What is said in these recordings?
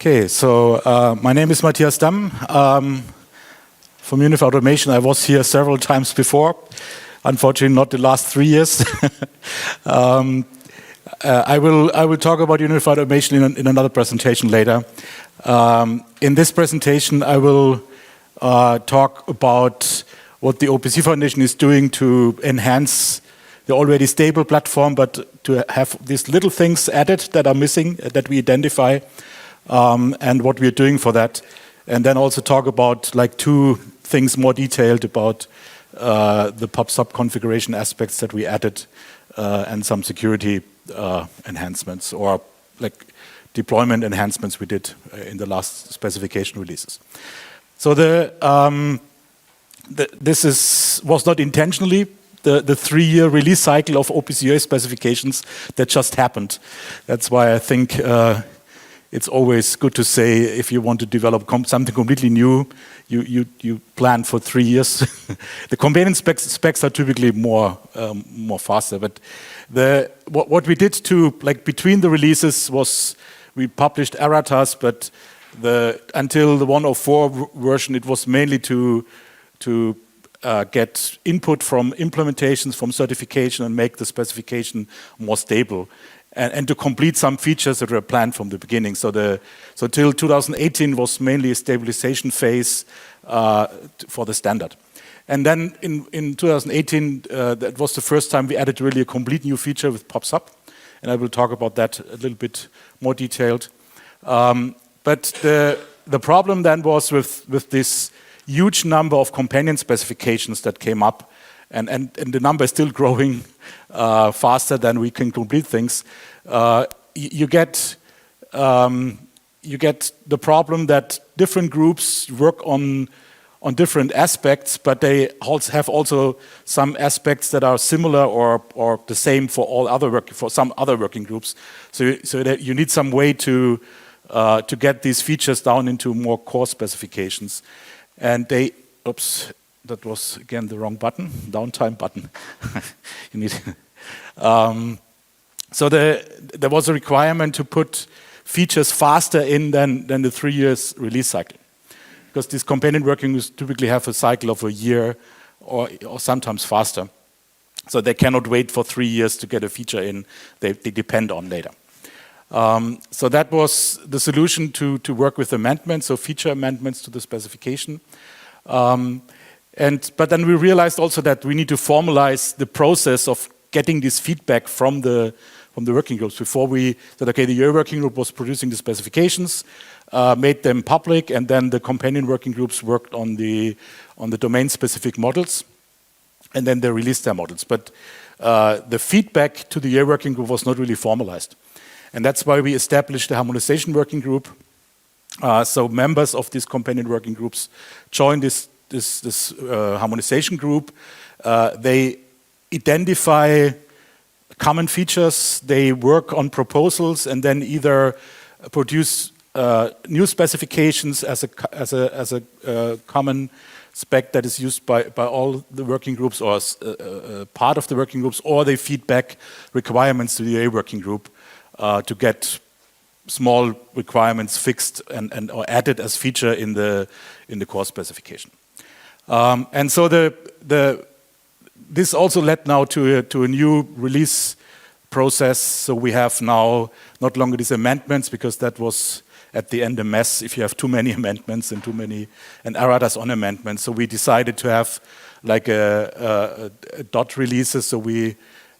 Okay, so my name is Matthias Damm. From Unified Automation, I was here several times before. Unfortunately, not the last 3 years. I will talk about Unified Automation in another presentation later. In this presentation, I will talk about what the OPC Foundation is doing to enhance the already stable platform, but to have these little things added that are missing, that we identify, and what we are doing for that. And then also talk about like 2 things more detailed about the PubSub configuration aspects that we added and some security enhancements or like deployment enhancements we did in the last specification releases. So this was not intentionally the 3-year release cycle of OPC UA specifications that just happened. That's why I think it's always good to say if you want to develop something completely new, you plan for 3 years. The component specs are typically more faster, but what we did to like between the releases was we published erratas, but until the 104 version, it was mainly to get input from implementations, from certification, and make the specification more stable, and to complete some features that were planned from the beginning. So till 2018 was mainly a stabilization phase for the standard. And then in 2018, that was the first time we added really a complete new feature with PubSub, and I will talk about that a little bit more detailed. But the problem then was with this huge number of companion specifications that came up, and the number is still growing faster than we can complete things. You get the problem that different groups work on different aspects, but they also have some aspects that are similar or the same for some other working groups. So that you need some way to get these features down into more core specifications. And oops, that was again the wrong button, downtime button. You need. So there was a requirement to put features faster in than the 3 years release cycle, because these companion working groups typically have a cycle of a year or sometimes faster. So they cannot wait for 3 years to get a feature in. They depend on data. So that was the solution to work with amendments, so feature amendments to the specification. But then we realized also that we need to formalize the process of getting this feedback from the working groups. Before we said, okay, the UA working group was producing the specifications, made them public, and then the companion working groups worked on the domain-specific models, and then they released their models. But the feedback to the UA working group was not really formalized. And that's why we established the harmonization working group. So members of these companion working groups joined this harmonization group. They identify common features, they work on proposals, and then either produce new specifications as a common spec that is used by all the working groups or part of the working groups, or they feedback requirements to the UA working group to get small requirements fixed or added as feature in the core specification. And so this also led now to a new release process. So we have now not longer these amendments, because that was at the end a mess if you have too many amendments and erratas on amendments. So we decided to have like a dot releases. So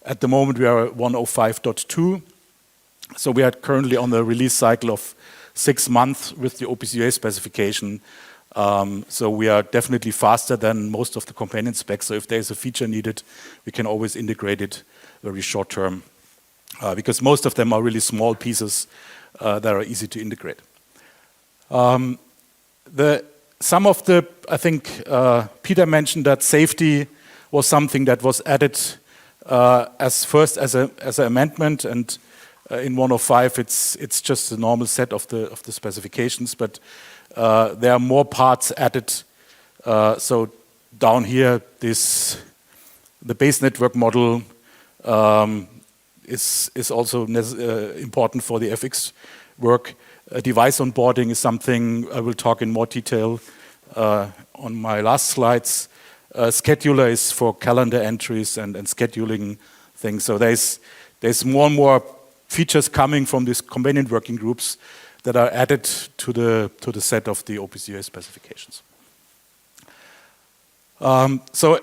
at the moment we are at 105.2. So we are currently on the release cycle of 6 months with the OPC UA specification. So we are definitely faster than most of the companion specs. So if there's a feature needed, we can always integrate it very short term, because most of them are really small pieces that are easy to integrate. I think Peter mentioned that safety was something that was added as an amendment, and in 105 it's just a normal set of the specifications, but there are more parts added. So down here, the base network model is also important for the FX work. Device onboarding is something I will talk in more detail on my last slides. Scheduler is for calendar entries and scheduling things. So there's more and more features coming from these convenient working groups that are added to the set of the OPC UA specifications. So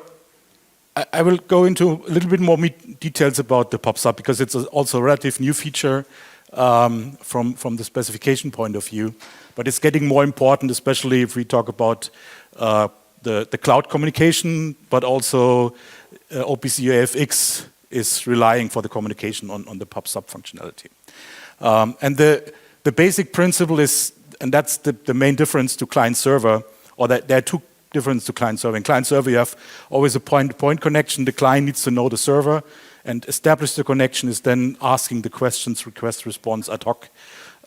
I will go into a little bit more details about the PubSub because it's also a relative new feature from the specification point of view. But it's getting more important, especially if we talk about the cloud communication, but also OPC UAFX is relying for the communication on the PubSub functionality. And the basic principle is, and that's the main difference to client-server, or that there are two differences to client-server. In client-server, you have always a point-to-point connection. The client needs to know the server, and establish the connection is then asking the questions, request, response, ad hoc.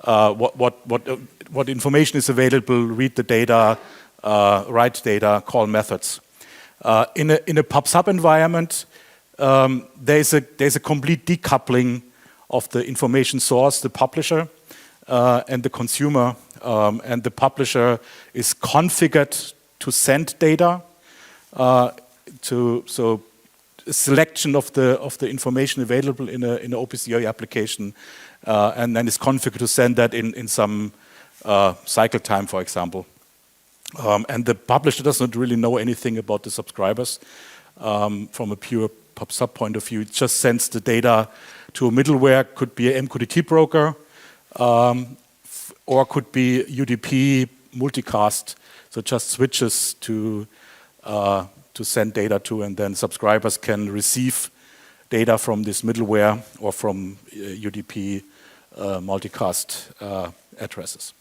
What information is available, read the data, write data, call methods. In a PubSub environment, there's a complete decoupling of the information source, the publisher, and the consumer. And the publisher is configured to send data. So a selection of the information available in an OPC UA application, and then is configured to send that in some cycle time, for example. And the publisher does not really know anything about the subscribers from a pure PubSub point of view. It just sends the data to a middleware, could be an MQTT broker, or could be UDP multicast, so just switches to send data to, and then subscribers can receive data from this middleware or from UDP multicast addresses.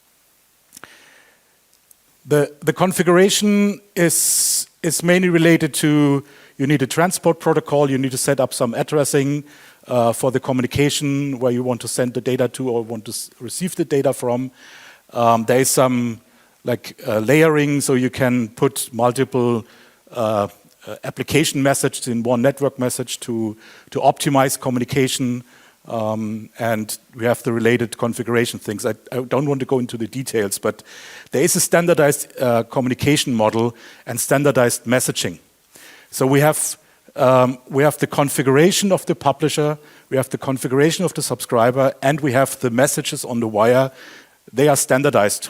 The configuration is mainly related to, you need a transport protocol, you need to set up some addressing for the communication where you want to send the data to or want to receive the data from. There is some layering, so you can put multiple application messages in one network message to optimize communication. And we have the related configuration things. I don't want to go into the details, but there is a standardized communication model and standardized messaging. So we have the configuration of the publisher, we have the configuration of the subscriber, and we have the messages on the wire. They are standardized.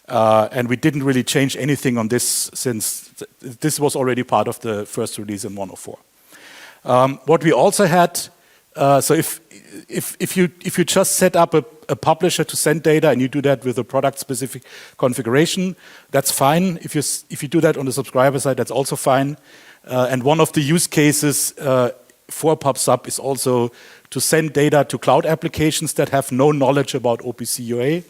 And we didn't really change anything on this since this was already part of the first release in 104. What we also had, so if you just set up a publisher to send data and you do that with a product-specific configuration, that's fine. If you do that on the subscriber side, that's also fine. And one of the use cases for PubSub is also to send data to cloud applications that have no knowledge about OPC UA.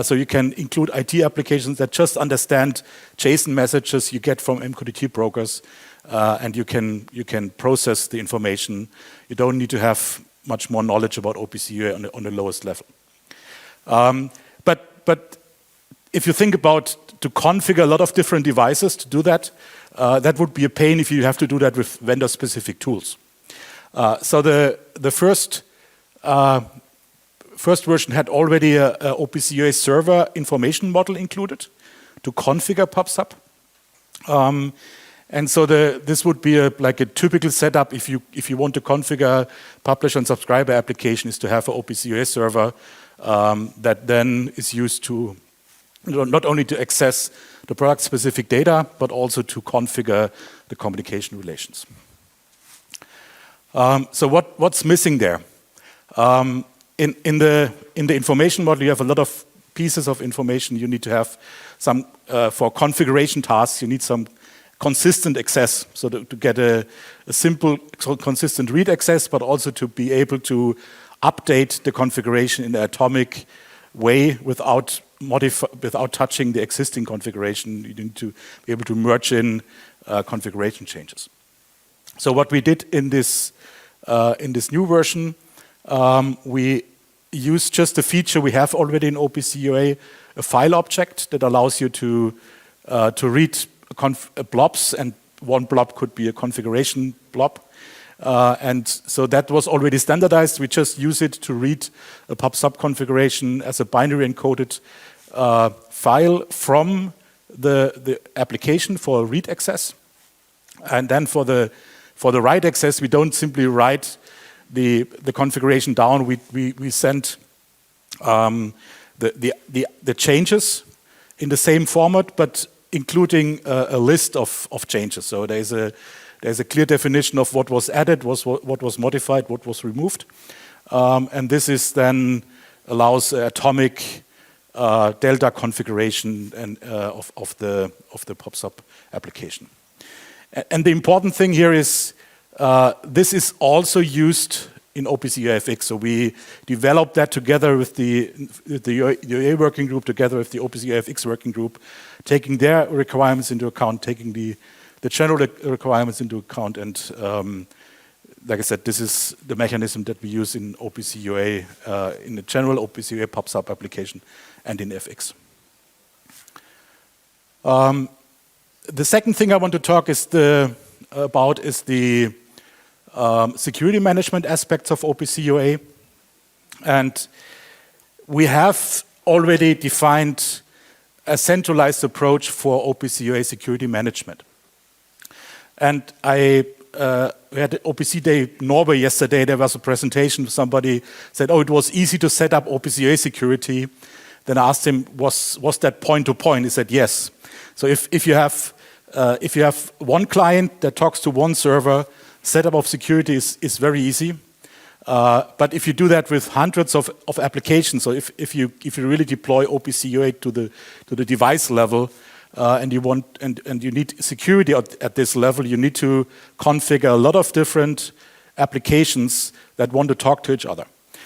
So you can include IT applications that just understand JSON messages you get from MQTT brokers, and you can process the information. You don't need to have much more knowledge about OPC UA on the lowest level. But if you think about to configure a lot of different devices to do that, that would be a pain if you have to do that with vendor-specific tools. So the first version had already a OPC UA server information model included to configure PubSub. And so this would be like a typical setup if you want to configure publisher and subscriber application, is to have an OPC UA server that then is used to not only to access the product-specific data, but also to configure the communication relations. So what's missing there? In the information model, you have a lot of pieces of information. You need to have some, for configuration tasks, you need some consistent access, so to get a simple, consistent read access, but also to be able to update the configuration in an atomic way without touching the existing configuration. You need to be able to merge in configuration changes. So what we did in this new version, we use just a feature we have already in OPC UA, a file object that allows you to read blobs, and one blob could be a configuration blob. And so that was already standardized. We just use it to read a PubSub configuration as a binary encoded file from the application for read access. And then for the write access, we don't simply write the configuration down. We send the changes in the same format, but including a list of changes. So there's a clear definition of what was added, what was modified, what was removed, and this is then allows atomic delta configuration and of the PubSub application. And the important thing here is this is also used in OPC UA FX. So we developed that together with the UA working group, together with the OPC UA FX working group, taking their requirements into account, taking the general requirements into account, and like I said, this is the mechanism that we use in OPC UA, in the general OPC UA PubSub application, and in FX. The second thing I want to talk about is the security management aspects of OPC UA, and we have already defined a centralized approach for OPC UA security management. And we had OPC Day Norway yesterday. There was a presentation. Somebody said, "Oh, it was easy to set up OPC UA security." Then I asked him, "Was that point to point?" He said, "Yes." So if you have one client that talks to one server, setup of security is very easy. But if you do that with hundreds of applications, so if you really deploy OPC UA to the device level, and you need security at this level, you need to configure a lot of different applications that want to talk to each other.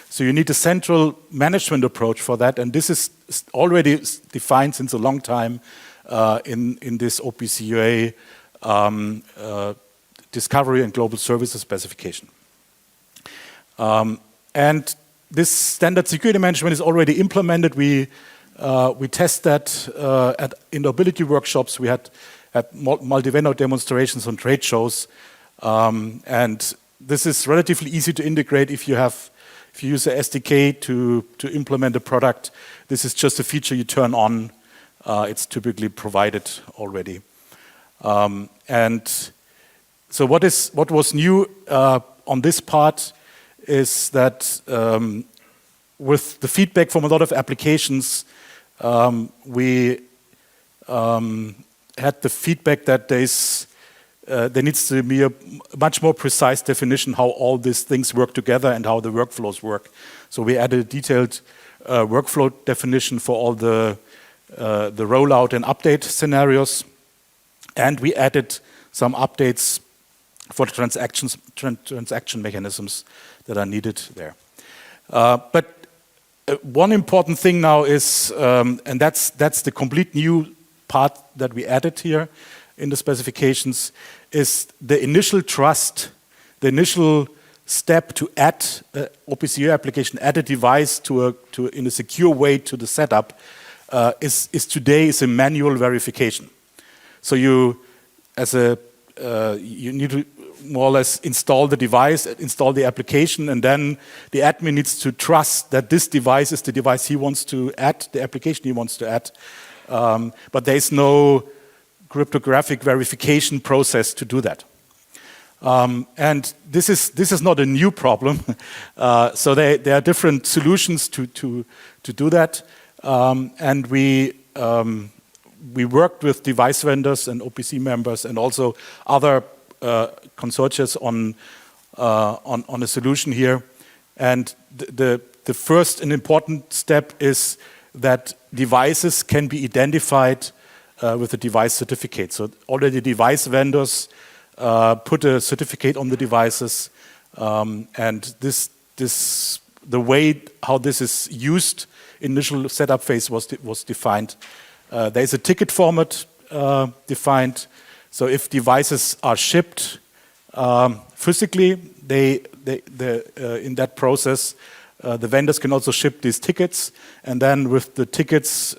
So you need a central management approach for that, and this is already defined since a long time in this OPC UA discovery and global services specification. And this standard security management is already implemented. We test that at interoperability workshops. We had multi-vendor demonstrations on trade shows, and this is relatively easy to integrate if you use a SDK to implement a product. This is just a feature you turn on. It's typically provided already. And so what was new on this part is that with the feedback from a lot of applications, we had the feedback that there needs to be a much more precise definition how all these things work together and how the workflows work. So we added a detailed workflow definition for all the rollout and update scenarios, and we added some updates for the transaction mechanisms that are needed there. But one important thing now is, and that's the complete new part that we added here in the specifications, is the initial trust, the initial step to add OPC UA application, add a device in a secure way to the setup, is today a manual verification. So you need to more or less install the device, install the application, and then the admin needs to trust that this device is the device he wants to add, the application he wants to add. But there is no cryptographic verification process to do that. And this is not a new problem. So there are different solutions to do that. And we worked with device vendors and OPC members and also other consortia on a solution here. And the first and important step is that devices can be identified with a device certificate. So already device vendors put a certificate on the devices, and the way how this is used, initial setup phase was defined. There is a ticket format defined. So if devices are shipped physically, in that process, the vendors can also ship these tickets, and then with the tickets,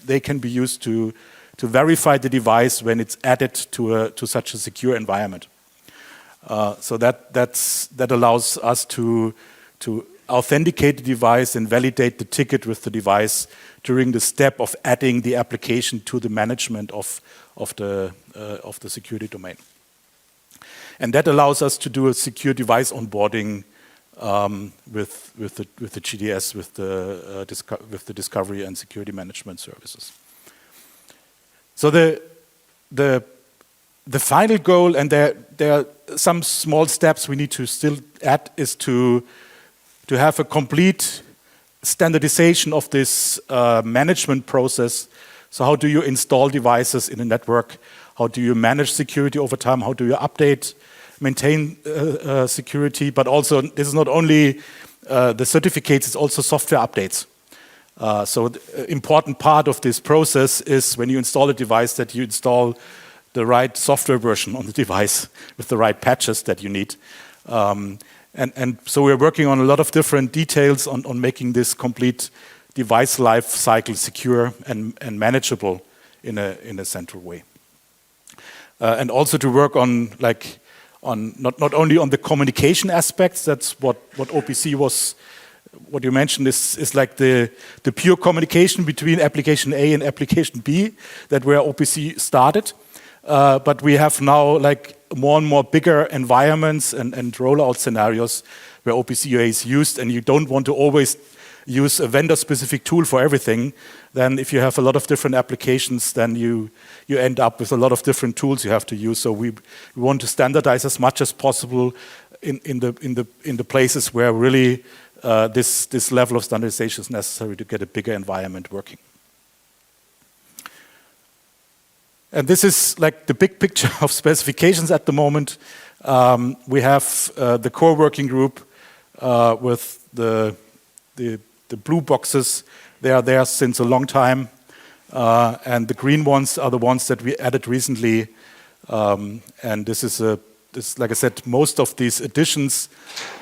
they can be used to verify the device when it's added to such a secure environment. So that allows us to authenticate the device and validate the ticket with the device during the step of adding the application to the management of the security domain. And that allows us to do a secure device onboarding with the GDS, with the discovery and security management services. So the final goal, and there are some small steps we need to still add, is to have a complete standardization of this management process. So how do you install devices in a network? How do you manage security over time? How do you update, maintain security? But also, this is not only the certificates, it's also software updates. So the important part of this process is when you install a device that you install the right software version on the device with the right patches that you need. And so we're working on a lot of different details on making this complete device life cycle secure and manageable in a central way. And also to work on not only on the communication aspects. That's what OPC was. What you mentioned is like the pure communication between application A and application B, that where OPC started. But we have now like more and more bigger environments and rollout scenarios where OPC UA is used, and you don't want to always use a vendor-specific tool for everything. Then if you have a lot of different applications, then you end up with a lot of different tools you have to use. So we want to standardize as much as possible in the places where really this level of standardization is necessary to get a bigger environment working. And this is like the big picture of specifications at the moment. We have the core working group with the blue boxes. They are there since a long time. And the green ones are the ones that we added recently. And this is like I said, most of these additions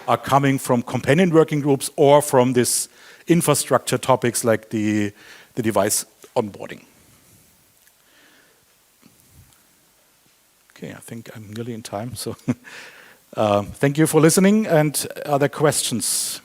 are coming from companion working groups or from this infrastructure topics like the device onboarding. Okay, I think I'm nearly in time. So thank you for listening. And are there questions?